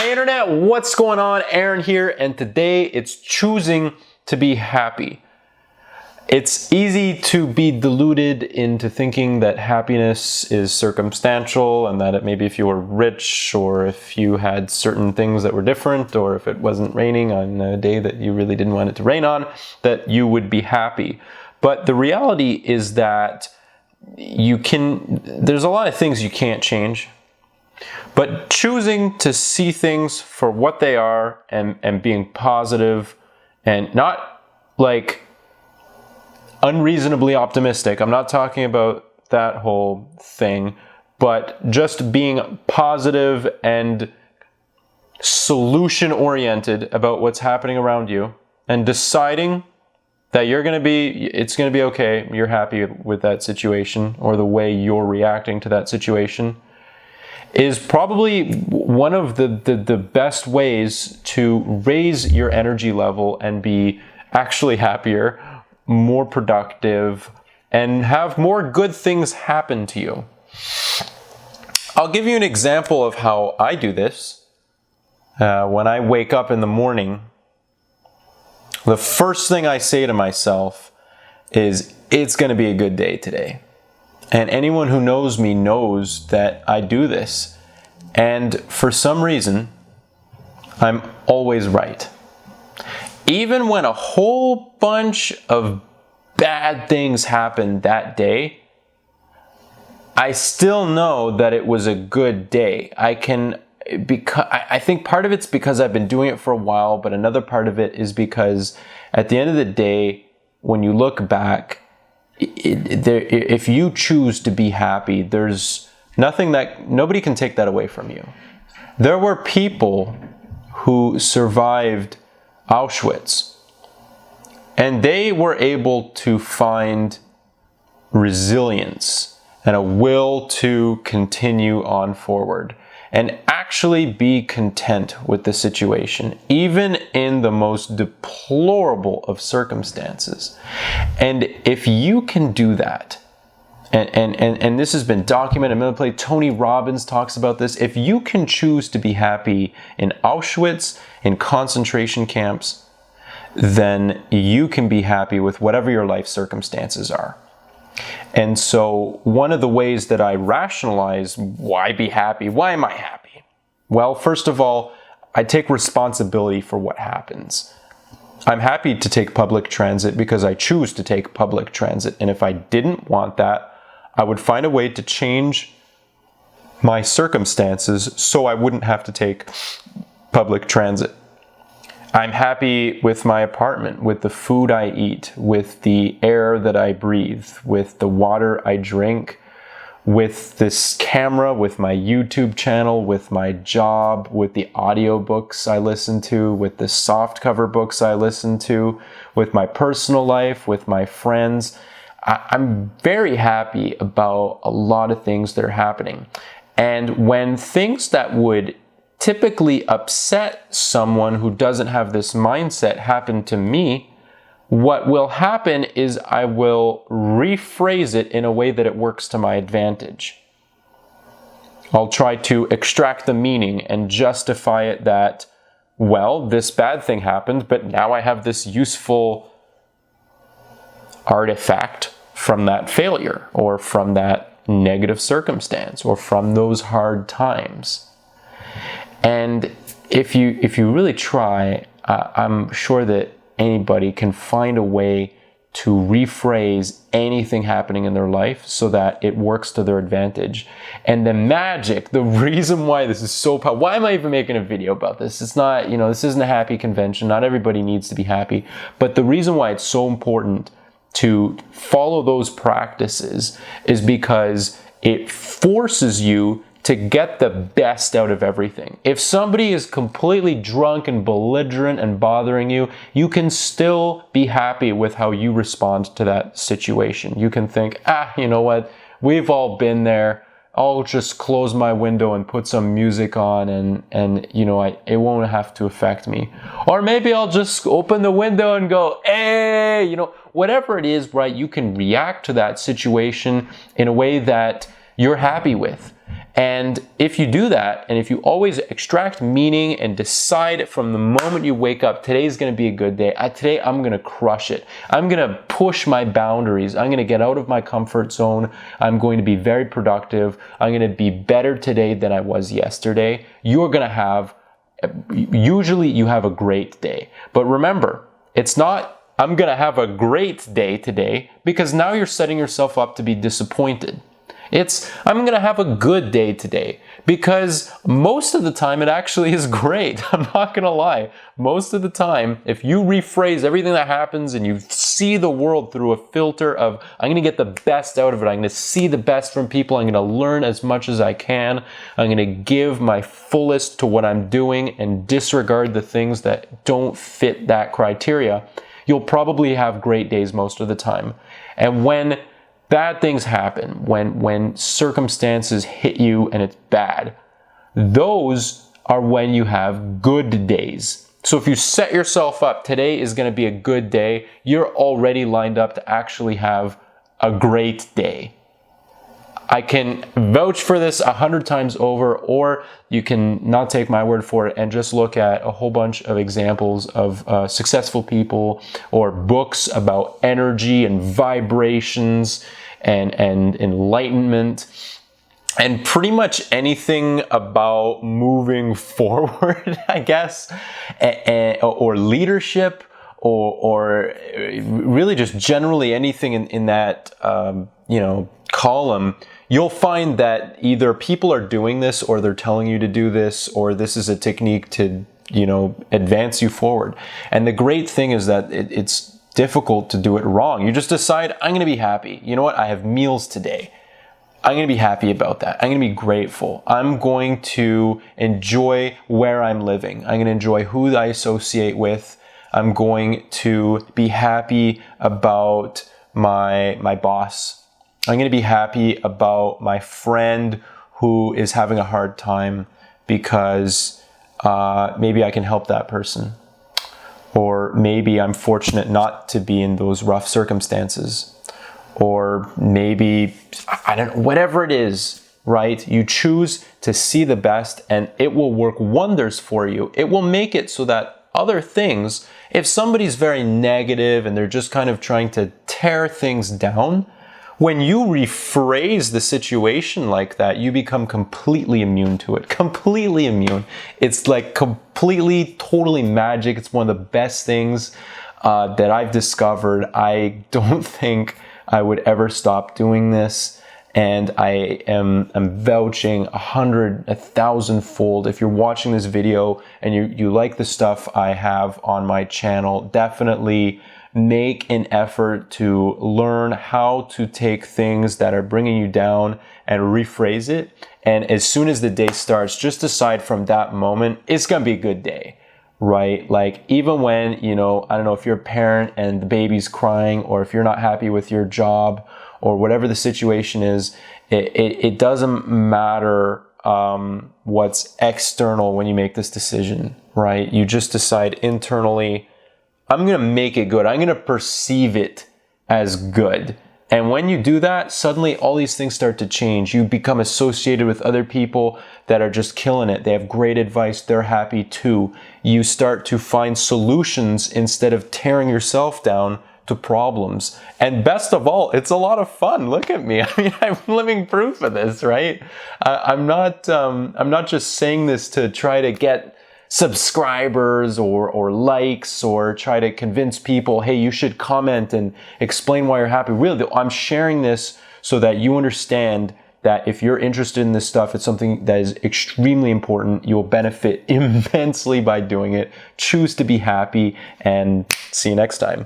Hey internet, what's going on? Aaron here, and today it's choosing to be happy. It's easy to be deluded into thinking that happiness is circumstantial and that maybe if you were rich or if you had certain things that were different or if it wasn't raining on a day that you really didn't want it to rain on, that you would be happy. But the reality is that there's a lot of things you can't change. But choosing to see things for what they are and being positive and not like unreasonably optimistic. I'm not talking about that whole thing, but just being positive and solution oriented about what's happening around you and deciding that it's going to be okay. You're happy with that situation or the way you're reacting to that situation is probably one of the best ways to raise your energy level and be actually happier, more productive, and have more good things happen to you. I'll give you an example of how I do this. When I wake up in the morning, the first thing I say to myself is, it's going to be a good day today. And anyone who knows me knows that I do this. And for some reason, I'm always right. Even when a whole bunch of bad things happen that day, I still know that it was a good day. I think part of it's because I've been doing it for a while, but another part of it is because at the end of the day, when you look back, if you choose to be happy, there's nobody can take that away from you. There were people who survived Auschwitz, and they were able to find resilience and a will to continue on forward and actually be content with the situation, even in the most deplorable of circumstances. And if you can do that, and this has been documented, I'm going to Tony Robbins talks about this. If you can choose to be happy in Auschwitz, in concentration camps, then you can be happy with whatever your life circumstances are. And so one of the ways that I rationalize why be happy, why am I happy? Well, first of all, I take responsibility for what happens. I'm happy to take public transit because I choose to take public transit. And if I didn't want that, I would find a way to change my circumstances so I wouldn't have to take public transit. I'm happy with my apartment, with the food I eat, with the air that I breathe, with the water I drink, with this camera, with my YouTube channel, with my job, with the audiobooks I listen to, with the softcover books I listen to, with my personal life, with my friends. I'm very happy about a lot of things that are happening. And when things that would typically upset someone who doesn't have this mindset happen to me, what will happen is I will rephrase it in a way that it works to my advantage. I'll try to extract the meaning and justify it that, well, this bad thing happened, but now I have this useful artifact from that failure or from that negative circumstance or from those hard times. And if you really try, I'm sure that anybody can find a way to rephrase anything happening in their life so that it works to their advantage. And the reason why this is so powerful, why am I even making a video about this? It's not, this isn't a happy convention. Not everybody needs to be happy. But the reason why it's so important to follow those practices is because it forces you to get the best out of everything. If somebody is completely drunk and belligerent and bothering you, you can still be happy with how you respond to that situation. You can think, you know what? We've all been there. I'll just close my window and put some music on and it won't have to affect me. Or maybe I'll just open the window and go, hey, whatever it is, right? You can react to that situation in a way that you're happy with. And if you do that, and if you always extract meaning and decide from the moment you wake up, today's going to be a good day. Today I'm going to crush it. I'm going to push my boundaries. I'm going to get out of my comfort zone. I'm going to be very productive. I'm going to be better today than I was yesterday. You're going to have, usually you have a great day. But remember, it's not, I'm going to have a great day today, because now you're setting yourself up to be disappointed. It's, I'm going to have a good day today, because most of the time it actually is great. I'm not going to lie. Most of the time, if you rephrase everything that happens and you see the world through a filter of, I'm going to get the best out of it. I'm going to see the best from people. I'm going to learn as much as I can. I'm going to give my fullest to what I'm doing and disregard the things that don't fit that criteria. You'll probably have great days most of the time. And when bad things happen, when circumstances hit you and it's bad, those are when you have good days. So if you set yourself up, today is going to be a good day, you're already lined up to actually have a great day. I can vouch for this 100 times over, or you can not take my word for it and just look at a whole bunch of examples of successful people or books about energy and vibrations and enlightenment and pretty much anything about moving forward, I guess, or leadership, or really just generally anything in that column. You'll find that either people are doing this, or they're telling you to do this, or this is a technique to, advance you forward. And the great thing is that it's difficult to do it wrong. You just decide, I'm going to be happy. You know what? I have meals today. I'm going to be happy about that. I'm going to be grateful. I'm going to enjoy where I'm living. I'm going to enjoy who I associate with. I'm going to be happy about my boss. I'm going to be happy about my friend who is having a hard time, because maybe I can help that person. Or maybe I'm fortunate not to be in those rough circumstances. Or maybe, I don't know, whatever it is, right? You choose to see the best, and it will work wonders for you. It will make it so that other things, if somebody's very negative and they're just kind of trying to tear things down, when you rephrase the situation like that, you become completely immune to it. Completely immune. It's like completely, totally magic. It's one of the best things that I've discovered. I don't think I would ever stop doing this. And I'm vouching 100, 1,000-fold. If you're watching this video and you like the stuff I have on my channel, definitely make an effort to learn how to take things that are bringing you down and rephrase it. And as soon as the day starts, just decide from that moment, it's going to be a good day, right? Like, even when, I don't know, if you're a parent and the baby's crying, or if you're not happy with your job, or whatever the situation is, it doesn't matter what's external when you make this decision, right? You just decide internally, I'm going to make it good. I'm going to perceive it as good. And when you do that, suddenly all these things start to change. You become associated with other people that are just killing it. They have great advice. They're happy too. You start to find solutions instead of tearing yourself down to problems. And best of all, it's a lot of fun. Look at me. I mean, I'm living proof of this, right? I'm not just saying this to try to get subscribers or likes, or try to convince people, hey, you should comment and explain why you're happy. Really, I'm sharing this so that you understand that if you're interested in this stuff, it's something that is extremely important. You'll benefit immensely by doing it. Choose to be happy, and see you next time.